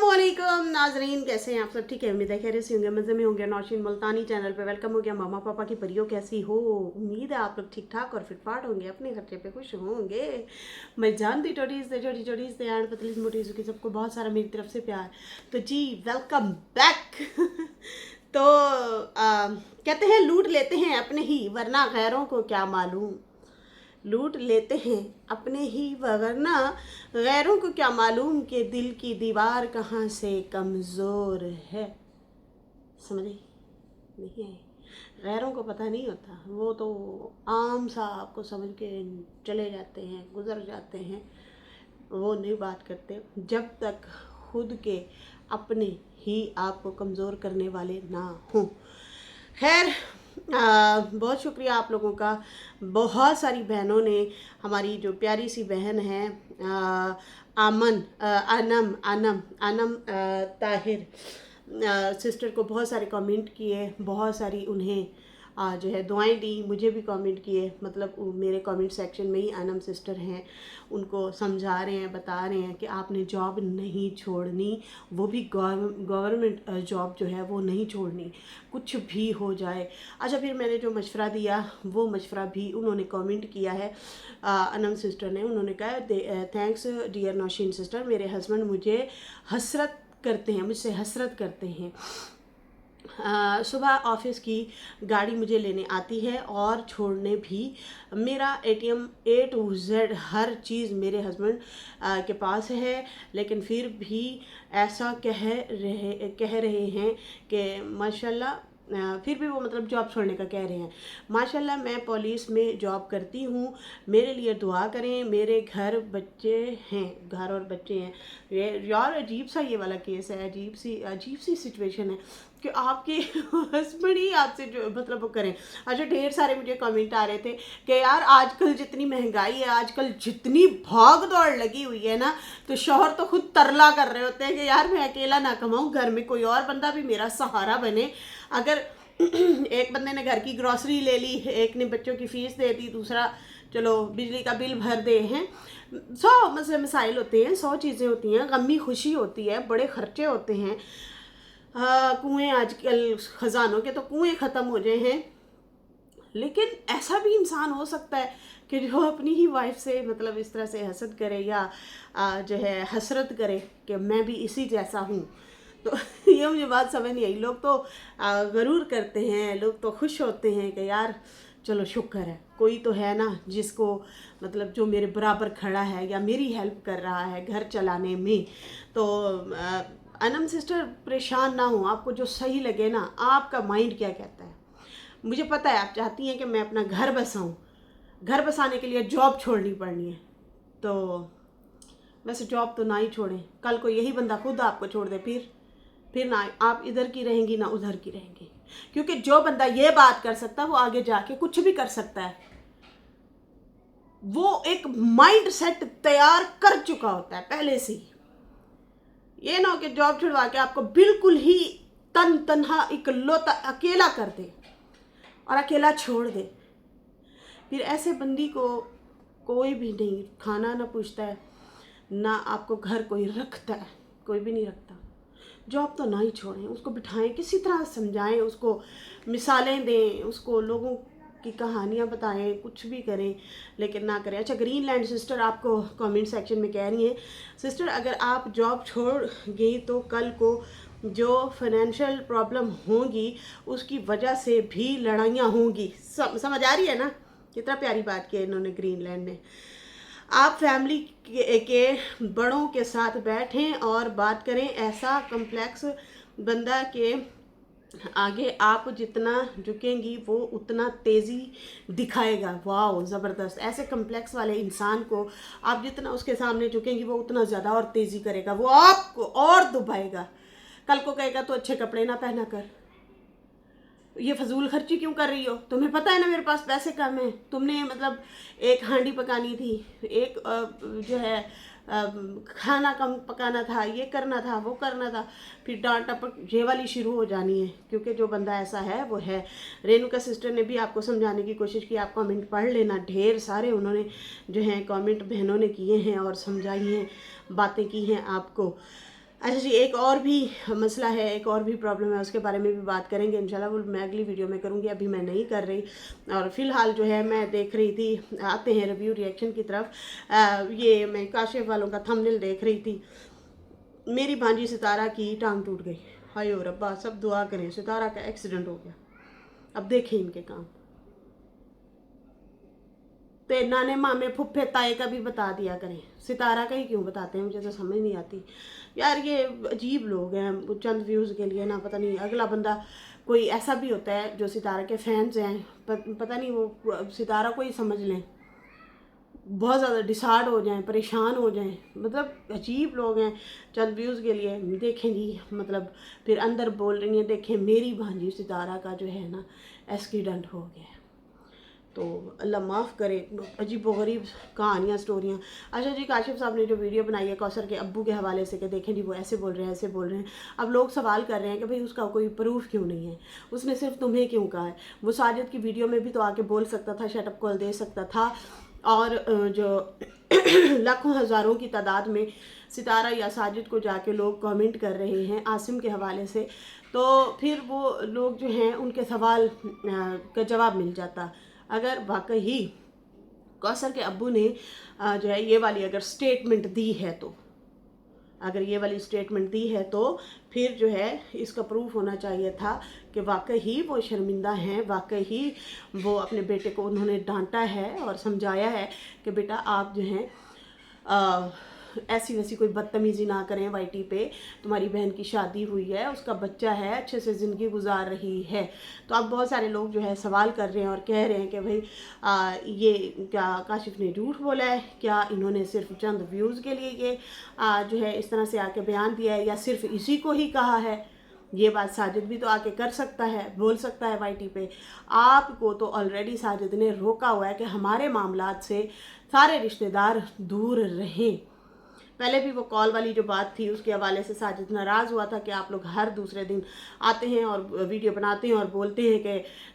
अस्सलामुअलैकुम नाजरीन, कैसे हैं आप सब? ठीक है, उम्मीद है खैरियत से होंगे, मज़े में होंगे। नौशीन मुल्तानी चैनल पे वेलकम हो गया। मामा पापा की परियों कैसी हो? उम्मीद है आप लोग ठीक ठाक और फिट फाट होंगे, अपने खर्चे पे खुश होंगे। मैं जानती छोटी छोटीज दे एंड पतली मोटी की सबको बहुत सारा मेरी तरफ से प्यार। तो जी वेलकम बैक। तो कहते हैं लूट लेते हैं अपने ही, वरना गैरों को क्या मालूम। लूट लेते हैं अपने ही वरना गैरों को क्या मालूम कि दिल की दीवार कहाँ से कमज़ोर है। समझे? नहीं है, गैरों को पता नहीं होता, वो तो आम सा आपको समझ के चले जाते हैं, गुजर जाते हैं। वो नहीं बात करते जब तक खुद के अपने ही आपको कमज़ोर करने वाले ना हों। खैर, बहुत शुक्रिया आप लोगों का। बहुत सारी बहनों ने, हमारी जो प्यारी सी बहन है अनम अनम अनम ताहिर सिस्टर को बहुत सारे कमेंट किए, बहुत सारी उन्हें जो है दुआएं दी, मुझे भी कमेंट किए। मतलब मेरे कमेंट सेक्शन में ही अनम सिस्टर हैं, उनको समझा रहे हैं, बता रहे हैं कि आपने जॉब नहीं छोड़नी, वो भी गवर्नमेंट जॉब जो है वो नहीं छोड़नी, कुछ भी हो जाए। अच्छा, फिर मैंने जो मशवरा दिया वो मशवरा भी उन्होंने कमेंट किया है। अनम सिस्टर ने, उन्होंने कहा थैंक्स डियर नौशीन सिस्टर, मेरे हस्बैंड मुझे हसरत करते हैं, मुझसे हसरत करते हैं। सुबह ऑफिस की गाड़ी मुझे लेने आती है और छोड़ने भी। मेरा एटीएम ए टू जेड हर चीज़ मेरे हस्बैंड के पास है, लेकिन फिर भी ऐसा कह रहे हैं कि माशाल्लाह, फिर भी वो मतलब जॉब छोड़ने का कह रहे हैं। माशाल्लाह मैं पुलिस में जॉब करती हूँ, मेरे लिए दुआ करें, मेरे घर और बच्चे हैं। यार अजीब सा ये वाला केस है, अजीब सी सिचुएशन है कि आपके हस्बैंड ही आपसे जो मतलब वो करें। अच्छा, ढेर सारे मुझे कमेंट आ रहे थे कि यार आजकल जितनी महंगाई है, आजकल जितनी भाग दौड़ लगी हुई है ना, तो शौहर तो खुद तरला कर रहे होते हैं कि यार मैं अकेला ना कमाऊँ, घर में कोई और बंदा भी मेरा सहारा बने। अगर एक बंदे ने घर की ग्रॉसरी ले ली, एक ने बच्चों की फीस दे दी, दूसरा चलो बिजली का बिल भर दे हैं, 100 मसाइल होते हैं, 100 चीज़ें होती हैं, गमी खुशी होती है, बड़े खर्चे होते हैं। कुएं आजकल खजानों के तो कुएं ख़त्म हो गए हैं। लेकिन ऐसा भी इंसान हो सकता है कि जो अपनी ही वाइफ से मतलब इस तरह से हसद करे या जो है हसरत करे कि मैं भी इसी जैसा हूँ। तो ये मुझे बात समझ नहीं आई। लोग तो गरूर करते हैं, लोग तो खुश होते हैं कि यार चलो शुक्र है कोई तो है ना जिसको मतलब जो मेरे बराबर खड़ा है या मेरी हेल्प कर रहा है घर चलाने में। तो अनम सिस्टर परेशान ना हो, आपको जो सही लगे ना, आपका माइंड क्या कहता है। मुझे पता है आप चाहती हैं कि मैं अपना घर बसाऊं, घर बसाने के लिए जॉब छोड़नी पड़नी है। तो वैसे जॉब तो ना ही छोड़ें, कल को यही बंदा खुद आपको छोड़ दे, फिर ना आप इधर की रहेंगी ना उधर की रहेंगी। क्योंकि जो बंदा ये बात कर सकता है वो आगे जाके कुछ भी कर सकता है। वो एक माइंड सेट तैयार कर चुका होता है पहले से ही। ये ना हो कि जॉब छुड़वा के आपको बिल्कुल ही तनहा इकलौता अकेला कर दे और अकेला छोड़ दे। फिर ऐसे बंदी को कोई भी नहीं खाना ना पूछता है, ना आपको घर कोई रखता है, कोई भी नहीं रखता। जॉब तो ना ही छोड़ें, उसको बिठाएं, किसी तरह समझाएं, उसको मिसालें दें, उसको लोगों की कहानियाँ बताएं, कुछ भी करें, लेकिन ना करें। अच्छा, ग्रीनलैंड सिस्टर आपको कमेंट सेक्शन में कह रही हैं, सिस्टर अगर आप जॉब छोड़ गई तो कल को जो फाइनेंशियल प्रॉब्लम होंगी उसकी वजह से भी लड़ाइयाँ होंगी। समझ आ रही है ना? कितना प्यारी बात की है इन्होंने ग्रीनलैंड ने। आप फैमिली के बड़ों के साथ बैठें और बात करें। ऐसा कम्प्लेक्स बंदा के आगे आप जितना झुकेंगी वो उतना तेज़ी दिखाएगा। वाह ज़बरदस्त! ऐसे कम्प्लेक्स वाले इंसान को आप जितना उसके सामने झुकेंगी वो उतना ज़्यादा और तेज़ी करेगा, वो आपको और दुभाएगा। कल को कहेगा तो अच्छे कपड़े ना पहना कर, ये फजूल खर्ची क्यों कर रही हो, तुम्हें पता है ना मेरे पास पैसे कम हैं, तुमने मतलब एक हांडी पकानी थी, एक जो है खाना कम पकाना था, ये करना था, वो करना था। फिर डांट टपक ये वाली शुरू हो जानी है, क्योंकि जो बंदा ऐसा है वो है। रेणुका सिस्टर ने भी आपको समझाने की कोशिश की, आप कमेंट पढ़ लेना, ढेर सारे उन्होंने जो है कमेंट बहनों ने किए हैं और समझाई हैं, बातें की हैं आपको। अच्छा जी, एक और भी मसला है, एक और भी प्रॉब्लम है, उसके बारे में भी बात करेंगे इंशाल्लाह। वो मैं अगली वीडियो में करूँगी, अभी मैं नहीं कर रही। और फ़िलहाल जो है मैं देख रही थी, आते हैं रिव्यू रिएक्शन की तरफ। ये मैं काशिफ वालों का थंबनेल देख रही थी। मेरी भांजी सितारा की टांग टूट गई। हाय ओ रब्बा, सब दुआ करें, सितारा का एक्सीडेंट हो गया। अब देखें इनके काम। तो नाने मामे फुफ्फे ताए का भी बता दिया करें, सितारा का ही क्यों बताते हैं, मुझे तो समझ नहीं आती यार। ये अजीब लोग हैं, चंद व्यूज़ के लिए ना, पता नहीं अगला बंदा कोई ऐसा भी होता है जो सितारा के फैंस हैं, पता नहीं वो सितारा को ही समझ लें, बहुत ज़्यादा डिसार्ड हो जाएं, परेशान हो जाएं, मतलब अजीब लोग हैं। चंद व्यूज़ के लिए देखें जी, मतलब फिर अंदर बोल रही हैं, देखें मेरी भांजी सितारा का जो है ना एक्सीडेंट हो गया। तो अल्लाह माफ़ करे, अजीब व गरीब कहानियाँ, स्टोरियाँ। अच्छा जी, काशिफ साहब ने जो वीडियो बनाई है कौसर के अब्बू के हवाले से कि देखें जी वो ऐसे बोल रहे हैं, ऐसे बोल रहे हैं। अब लोग सवाल कर रहे हैं कि भाई उसका कोई प्रूफ क्यों नहीं है, उसने सिर्फ तुम्हें क्यों कहा है। वो साजिद की वीडियो में भी तो आके बोल सकता था, शटअप कॉल दे सकता था। और जो लाखों हज़ारों की तादाद में सितारा या साजिद को जाके लोग कमेंट कर रहे हैं आसिम के हवाले से, तो फिर वो लोग जो हैं उनके सवाल का जवाब मिल जाता। अगर वाकई कौसर के अब्बू ने जो है ये वाली अगर स्टेटमेंट दी है, तो अगर ये वाली स्टेटमेंट दी है तो फिर जो है इसका प्रूफ होना चाहिए था कि वाकई ही वो शर्मिंदा हैं, वाकई ही वो अपने बेटे को उन्होंने डांटा है और समझाया है कि बेटा आप जो हैं ऐसी वैसी कोई बदतमीज़ी ना करें वाईटी पे, तुम्हारी बहन की शादी हुई है, उसका बच्चा है, अच्छे से ज़िंदगी गुजार रही है। तो अब बहुत सारे लोग जो है सवाल कर रहे हैं और कह रहे हैं कि भाई ये क्या काशिफ ने झूठ बोला है, क्या इन्होंने सिर्फ चंद व्यूज़ के लिए ये जो है इस तरह से आके बयान दिया है, या सिर्फ इसी को ही कहा है। ये बात साजिद भी तो आके कर सकता है, बोल सकता है वाईटी पे। आपको तो ऑलरेडी साजिद ने रोका हुआ है कि हमारे मामलात से सारे रिश्तेदार दूर रहें। पहले भी वो कॉल वाली जो बात थी उसके हवाले से साजिद नाराज़ हुआ था कि आप लोग हर दूसरे दिन आते हैं और वीडियो बनाते हैं और बोलते हैं कि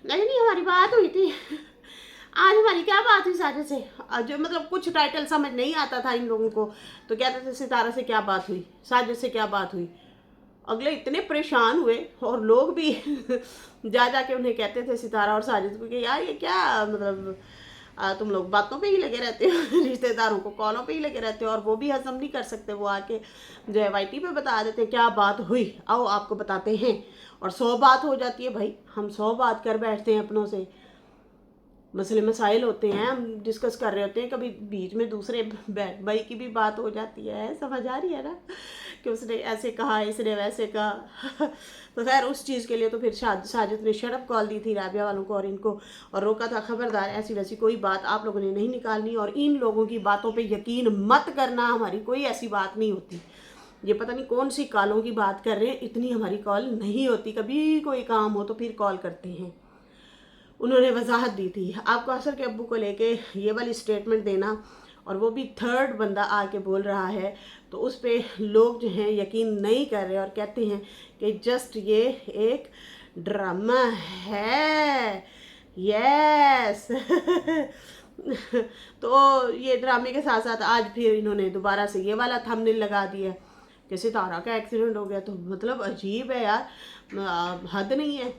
नहीं हमारी बात हुई थी। आज हमारी क्या बात हुई साजिद से, जो मतलब कुछ टाइटल समझ नहीं आता था इन लोगों को, तो कहते थे सितारा से क्या बात हुई, साजिद से क्या बात हुई। अगले इतने परेशान हुए और लोग भी जा जा के उन्हें कहते थे सितारा और साजिद को कि यार ये क्या मतलब तुम लोग बातों पे ही लगे रहते हो, रिश्तेदारों को कॉलों पे ही लगे रहते हो। और वो भी हजम नहीं कर सकते, वो आके जो है वाईटी पे बता देते हैं क्या बात हुई, आओ आपको बताते हैं। और 100 बात हो जाती है भाई, हम 100 बात कर बैठते हैं अपनों से, मसले मसाइल होते हैं, हम डिस्कस कर रहे होते हैं, कभी बीच में दूसरे भाई की भी बात हो जाती है, समझ आ रही है ना, कि उसने ऐसे कहा, इसने वैसे कहा। तो खैर उस चीज़ के लिए तो फिर साजिद ने शटअप कॉल दी थी राबिया वालों को और इनको, और रोका था खबरदार ऐसी वैसी कोई बात आप लोगों ने नहीं निकालनी, और इन लोगों की बातों पे यकीन मत करना, हमारी कोई ऐसी बात नहीं होती। ये पता नहीं कौन सी कॉलों की बात कर रहे हैं, इतनी हमारी कॉल नहीं होती, कभी कोई काम हो तो फिर कॉल करते हैं। उन्होंने वजाहत दी थी आपको असर के अब्बू को लेके ये वाली स्टेटमेंट देना, और वो भी थर्ड बंदा आके बोल रहा है, तो उस पर लोग जो हैं यकीन नहीं कर रहे और कहते हैं कि जस्ट ये एक ड्रामा है। यस। तो ये ड्रामे के साथ साथ आज फिर इन्होंने दोबारा से ये वाला थंबनेल लगा दिया कि सितारा का एक्सीडेंट हो गया। तो मतलब अजीब है यार, हद नहीं है,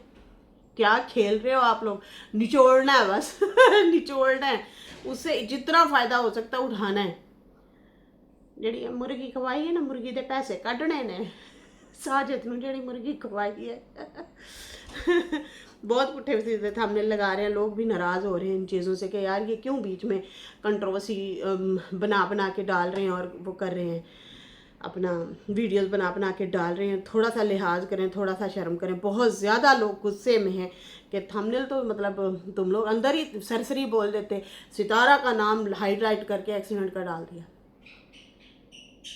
क्या खेल रहे हो आप लोग, निचोड़ना है बस। निचोड़ना है, उससे जितना फायदा हो सकता है उठाना है। जी मुर्गी खवाई है ना, मुर्गी के पैसे कढ़ने ने साजिद नूं जी मुर्गी खवाई है। बहुत पुट्ठे सीधे थंबनेल लगा रहे हैं, लोग भी नाराज़ हो रहे हैं इन चीज़ों से कि यार ये क्यों बीच में कंट्रोवर्सी बना बना के डाल रहे हैं और वो कर रहे हैं, अपना वीडियोस बना बना के डाल रहे हैं। थोड़ा सा लिहाज करें, थोड़ा सा शर्म करें। बहुत ज़्यादा लोग गुस्से में हैं कि थंबनेल तो मतलब तुम लोग अंदर ही सरसरी बोल देते, सितारा का नाम हाईलाइट करके एक्सीडेंट का डाल दिया।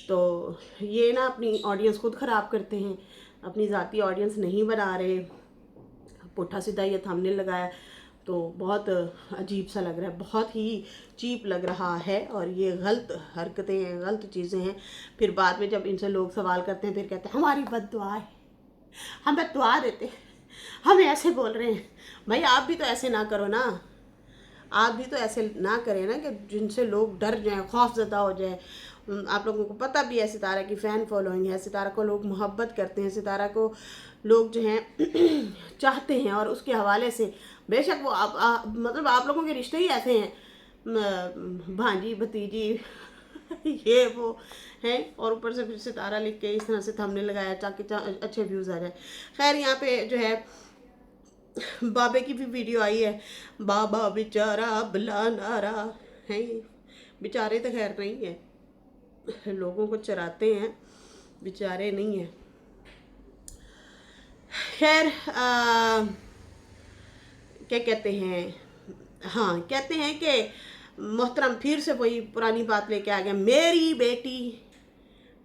तो ये ना अपनी ऑडियंस खुद ख़राब करते हैं, अपनी ज़ाती ऑडियंस नहीं बना रहे, पुट्ठा सीधा ये थंबनेल लगाया तो बहुत अजीब सा लग रहा है, बहुत ही चीप लग रहा है। और ये गलत हरकतें हैं, गलत चीज़ें हैं। फिर बाद में जब इनसे लोग सवाल करते हैं फिर कहते हैं हमारी बद्दुआ है, हम बद्दुआ देते, हम ऐसे बोल रहे हैं। भाई आप भी तो ऐसे ना करो ना, आप भी तो ऐसे ना करें ना कि जिनसे लोग डर जाएं, खौफज़दा हो जाए आप लोगों को पता भी है सितारा की फ़ैन फॉलोइंग है, सितारा को लोग मोहब्बत करते हैं, सितारा को लोग जो हैं चाहते हैं, और उसके हवाले से बेशक वो मतलब आप लोगों के रिश्ते ही ऐसे हैं, भांजी भतीजी ये वो हैं, और ऊपर से फिर सितारा लिख के इस तरह से थंबनेल लगाया ताकि अच्छे व्यूज़ आ जाए। खैर यहाँ पे जो है बाबे की भी वीडियो आई है, बाबा बेचारा बुला नारा है, बेचारे तो खैर नहीं है, लोगों को चराते हैं, बेचारे नहीं हैं। खैर क्या कहते हैं, हाँ कहते हैं कि मोहतरम फिर से वही पुरानी बात लेके आ गया, मेरी बेटी,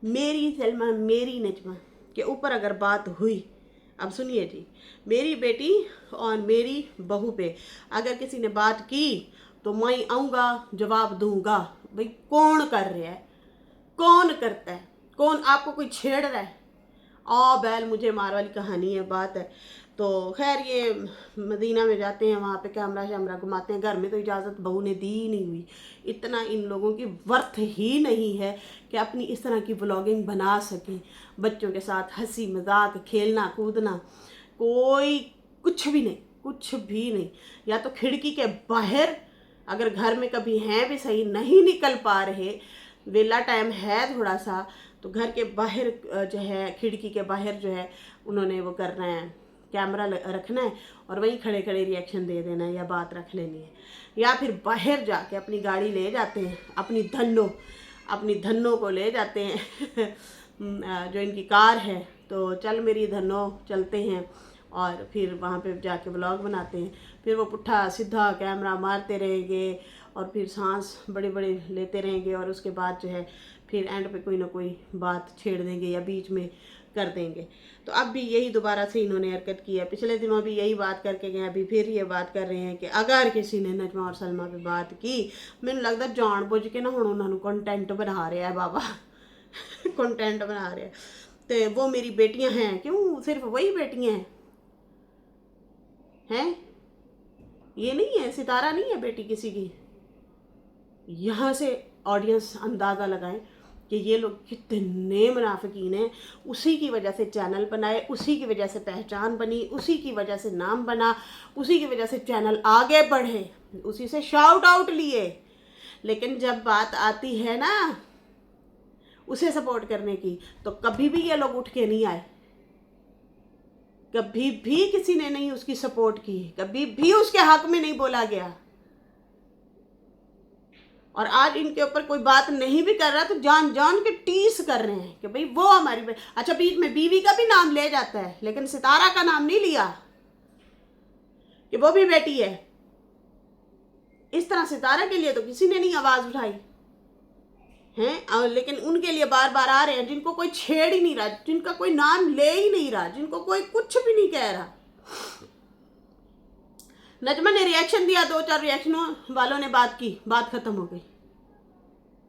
मेरी सलमा, मेरी नजमा के ऊपर अगर बात हुई, अब सुनिए जी, मेरी बेटी और मेरी बहू पे अगर किसी ने बात की तो मैं आऊँगा, जवाब दूंगा। भाई कौन कर रहा है, कौन करता है, कौन आपको कोई छेड़ रहा है, बैल मुझे मार वाली कहानी है, बात है। तो खैर ये मदीना में जाते हैं, वहाँ पे कैमरा शैमरा घुमाते हैं, घर में तो इजाज़त बहू ने दी ही नहीं हुई। इतना इन लोगों की वर्थ ही नहीं है कि अपनी इस तरह की व्लॉगिंग बना सकें, बच्चों के साथ हंसी मजाक, खेलना कूदना, कोई कुछ भी नहीं, कुछ भी नहीं। या तो खिड़की के बाहर, अगर घर में कभी हैं भी सही, नहीं निकल पा रहे, वेला टाइम है थोड़ा सा, तो घर के बाहर जो है, खिड़की के बाहर जो है उन्होंने वो करना है, कैमरा रखना है और वहीं खड़े खड़े रिएक्शन दे देना है या बात रख लेनी है। या फिर बाहर जाके अपनी गाड़ी ले जाते हैं, अपनी धन्नो को ले जाते हैं जो इनकी कार है, तो चल मेरी धन्नो चलते हैं, और फिर वहाँ पे जाके व्लॉग बनाते हैं। फिर वो पुट्ठा सीधा कैमरा मारते रहेंगे और फिर सांस बड़े बड़े लेते रहेंगे, और उसके बाद जो है फिर एंड पे कोई ना कोई बात छेड़ देंगे या बीच में कर देंगे। तो अब भी यही दोबारा से इन्होंने हरकत की है, पिछले दिनों भी यही बात करके गए, अभी फिर ये बात कर रहे हैं कि अगर किसी ने नजमा और सलमा पे बात की, मैंने लगता जानबूझ के ना हुण उन्होंने कंटेंट बना रहा है बाबा कंटेंट बना रहे हैं। तो वो मेरी बेटियां हैं, क्यों सिर्फ वही बेटियां हैं? ये नहीं है, सितारा नहीं है बेटी किसी की। यहाँ से ऑडियंस अंदाज़ा लगाएं कि ये लोग कितने मुनाफिकीन हैं। उसी की वजह से चैनल बनाए, उसी की वजह से पहचान बनी, उसी की वजह से नाम बना, उसी की वजह से चैनल आगे बढ़े, उसी से शाउट आउट लिए। लेकिन जब बात आती है ना उसे सपोर्ट करने की, तो कभी भी ये लोग उठ के नहीं आए, कभी भी किसी ने नहीं उसकी सपोर्ट की, कभी भी उसके हक में नहीं बोला गया। और आज इनके ऊपर कोई बात नहीं भी कर रहा तो जान जान के टीस कर रहे हैं कि भाई वो हमारी अच्छा, बीच में बीवी का भी नाम ले जाता है, लेकिन सितारा का नाम नहीं लिया कि वो भी बेटी है। इस तरह सितारा के लिए तो किसी ने नहीं आवाज उठाई है, लेकिन उनके लिए बार बार आ रहे हैं जिनको कोई छेड़ ही नहीं रहा, जिनका कोई नाम ले ही नहीं रहा, जिनको कोई कुछ भी नहीं कह रहा। नजमा ने रिएक्शन दिया, 2-4 रिएक्शनों वालों ने बात की, बात खत्म हो गई,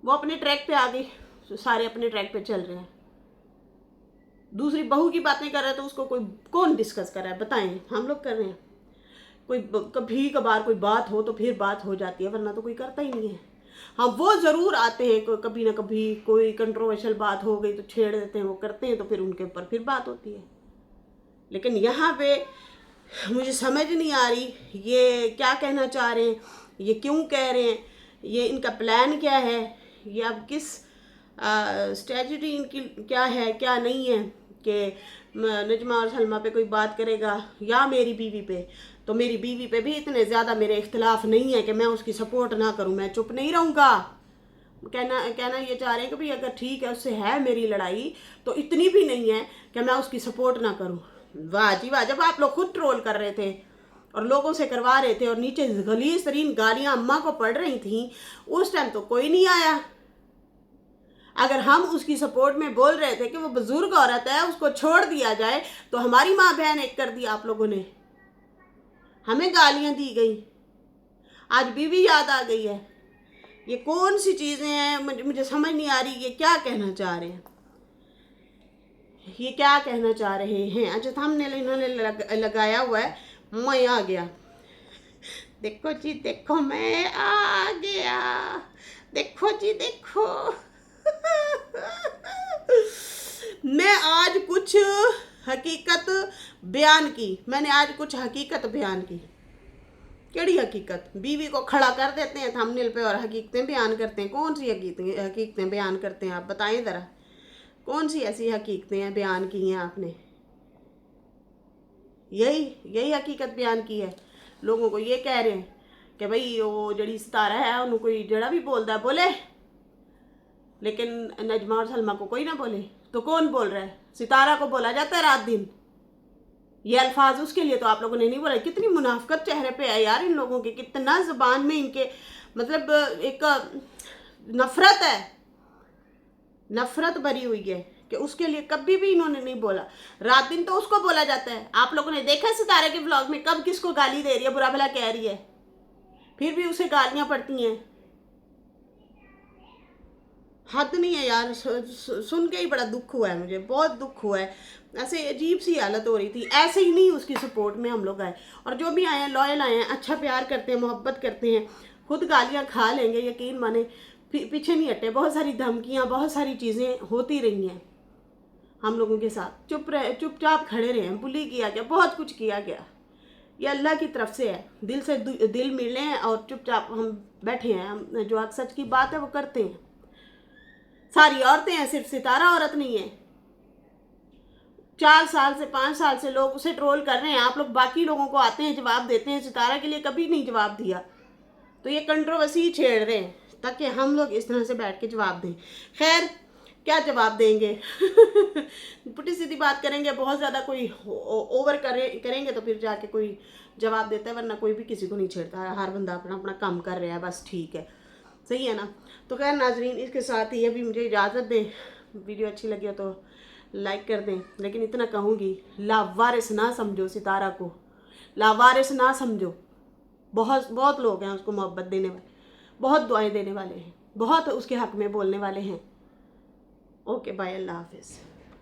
वो अपने ट्रैक पे आ गई, सारे अपने ट्रैक पे चल रहे हैं। दूसरी बहू की बातें कर रहे हैं तो उसको कोई कौन डिस्कस कर रहा है, बताएं? हम लोग कर रहे हैं। कोई कभी कभार कोई बात हो तो फिर बात हो जाती है, वरना तो कोई करता ही नहीं है। हाँ वो ज़रूर आते हैं, कभी ना कभी कोई कंट्रोवर्शियल बात हो गई तो छेड़ देते हैं, वो करते हैं, तो फिर उनके ऊपर फिर बात होती है। लेकिन यहाँ पे मुझे समझ नहीं आ रही ये क्या कहना चाह रहे हैं, ये क्यों कह रहे हैं, ये इनका प्लान क्या है, ये अब किस स्ट्रेटजी इनकी क्या है क्या नहीं है कि नजमा और सलमा पे कोई बात करेगा या मेरी बीवी पे, तो मेरी बीवी पे भी इतने ज़्यादा मेरे इख्तिलाफ नहीं है कि मैं उसकी सपोर्ट ना करूं, मैं चुप नहीं रहूँगा। कहना ये चाह रहे हैं कि भाई अगर ठीक है उससे है मेरी लड़ाई, तो इतनी भी नहीं है कि मैं उसकी सपोर्ट ना करूं। वाह जी वाह, जब आप लोग खुद ट्रोल कर रहे थे और लोगों से करवा रहे थे और नीचे गलीज तरीन गालियां अम्मा को पड़ रही थी, उस टाइम तो कोई नहीं आया। अगर हम उसकी सपोर्ट में बोल रहे थे कि वो बुजुर्ग औरत है, उसको छोड़ दिया जाए, तो हमारी माँ बहन एक कर दी आप लोगों ने, हमें गालियां दी गई, आज बीवी याद आ गई है। ये कौन सी चीज़ें हैं, मुझे समझ नहीं आ रही ये क्या कहना चाह रहे हैं, ये क्या कहना चाह रहे हैं। अच्छा थंबनेल इन्होंने लगाया हुआ है, मैं आ गया, देखो जी देखो मैं आ गया, देखो जी देखो मैं आज कुछ हकीकत बयान की, मैंने आज कुछ हकीकत बयान की। केड़ी हकीकत? बीवी को खड़ा कर देते हैं थंबनेल पे और हकीकतें बयान करते हैं। कौन सी हकीकतें बयान करते हैं आप बताएं ज़रा, कौन सी ऐसी हकीकतें बयान की हैं आपने? यही हकीकत बयान की है। लोगों को ये कह रहे हैं कि भाई वो जड़ी सितारा है उन्होंने कोई जड़ा भी बोलता है बोले, लेकिन नजमा और सलमा को कोई ना बोले। तो कौन बोल रहा है? सितारा को बोला जाता है रात दिन। ये अल्फाज उसके लिए तो आप लोगों ने नहीं बोला। कितनी मुनाफकत चेहरे पे है यार इन लोगों के, कितना ज़बान में इनके मतलब एक नफरत है, नफरत भरी हुई है कि उसके लिए कभी भी इन्होंने नहीं बोला। रात दिन तो उसको बोला जाता है। आप लोगों ने देखा सितारे के व्लॉग में कब किसको गाली दे रही है, बुरा भला कह रही है, फिर भी उसे गालियां पड़ती हैं। हद नहीं है यार, सुन के ही बड़ा दुख हुआ है मुझे, बहुत दुख हुआ है। ऐसे अजीब सी हालत हो रही थी। ऐसे ही नहीं उसकी सपोर्ट में हम लोग आए, और जो भी आए हैं लॉयल आए हैं, अच्छा प्यार करते हैं, मोहब्बत करते हैं। खुद गालियां खा लेंगे यकीन माने, पीछे नहीं हटे। बहुत सारी धमकियां, बहुत सारी चीज़ें होती रही हैं हम लोगों के साथ। चुपचाप खड़े रहे हैं, बुली किया गया, बहुत कुछ किया गया। ये अल्लाह की तरफ से है, दिल से दिल मिले हैं और चुपचाप हम बैठे हैं। हम जो सच की बात है वो करते हैं। सारी औरतें हैं, सिर्फ सितारा औरत नहीं है। 4 साल से 5 साल से लोग उसे ट्रोल कर रहे हैं। आप लोग बाकी लोगों को आते हैं जवाब देते हैं, सितारा के लिए कभी नहीं जवाब दिया। तो ये कंट्रोवर्सी छेड़ रहे हैं ताकि हम लोग इस तरह से बैठ के जवाब दें। खैर क्या जवाब देंगे? पुटी सीधी बात करेंगे, बहुत ज़्यादा कोई ओवर करेंगे तो फिर जाके कोई जवाब देता है, वरना कोई भी किसी को नहीं छेड़ता। हर बंदा अपना अपना काम कर रहा है, बस ठीक है, सही है ना। तो खैर नाजरीन, इसके साथ ही अभी मुझे इजाज़त दें। वीडियो अच्छी लगी हो तो लाइक कर दें, लेकिन इतना कहूँगी, लावारिस ना समझो सितारा को, लावारिस ना समझो। बहुत बहुत लोग हैं उसको मोहब्बत देने वाले, बहुत दुआएं देने वाले हैं, बहुत उसके हक में बोलने वाले हैं। ओके बाय, अल्लाह हाफिज़।